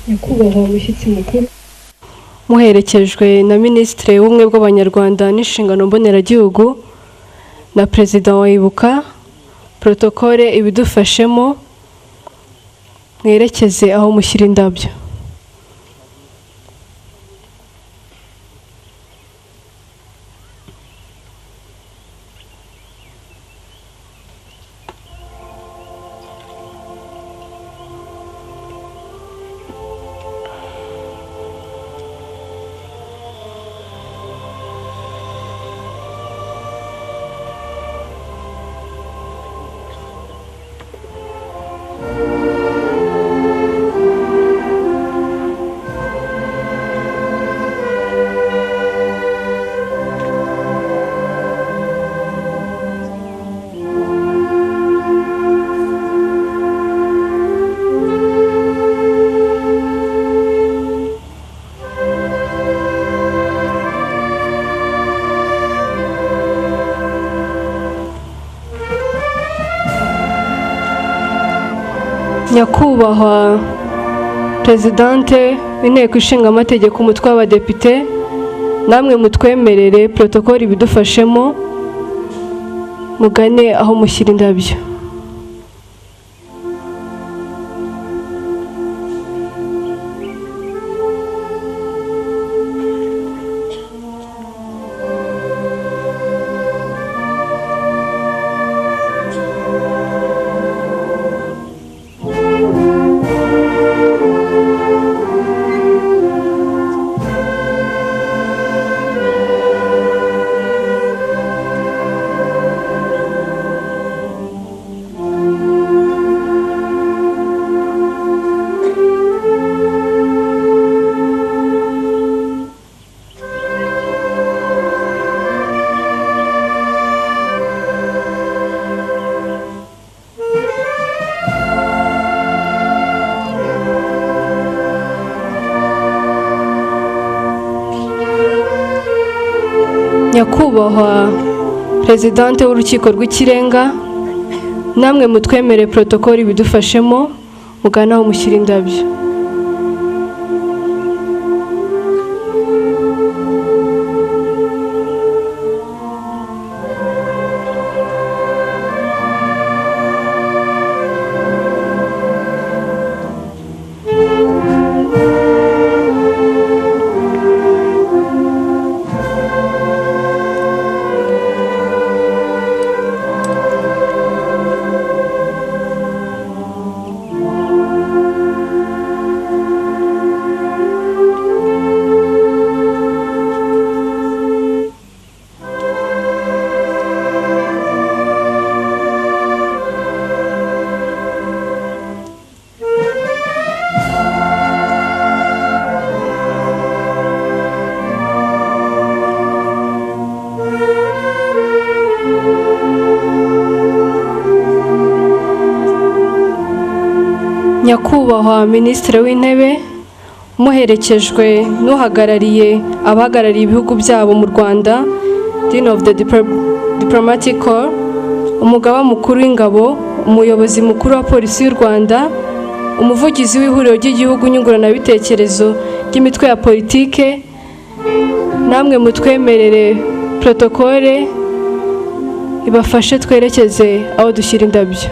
nyakubahwa umushyitsi mukuru muherekejwe na Minisitiri w'Ubumwe bw'Abanyarwanda n'Inshingano Mboneragihugu na Perezida wa Ibuka, protokole ibidufashemo, mwerekeze aho mushyira indabyo. Nyakubahwa Presidente w'Inteko Ishinga Amategeko umutwe w'Abadepite, namwe mutwemerere protokole ibidufashemo, mugane aho mushyira indabyo. Nyakubahwa Presidente w'Urukiko rw'Ikirenga, namwe mutwemere protokole ibidufashemo, mugana aho mushyira indabyo. Nyakubahwa Minisitiri w'Intebe, muherekejwe n'uhagarariye abahagarariye ibihugu byabo mu Rwanda, Dean of the Diplomatic Corps, umugaba mukuru w'ingabo, umuyobozi mukuru wa polisi y'u Rwanda, umuvugizi w'ihuriro ry'igihugu nyunguranabitekerezo ry'imitwe ya politike, namwe mutwemerere protokole ibafashe twerekeze aho dushyira indabyo.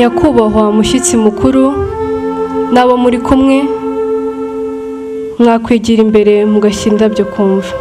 nyakubahwa mushyitsi mukuru n'abo muri kumwe, mwakwegera imbere mugashyira indabyo ku mva.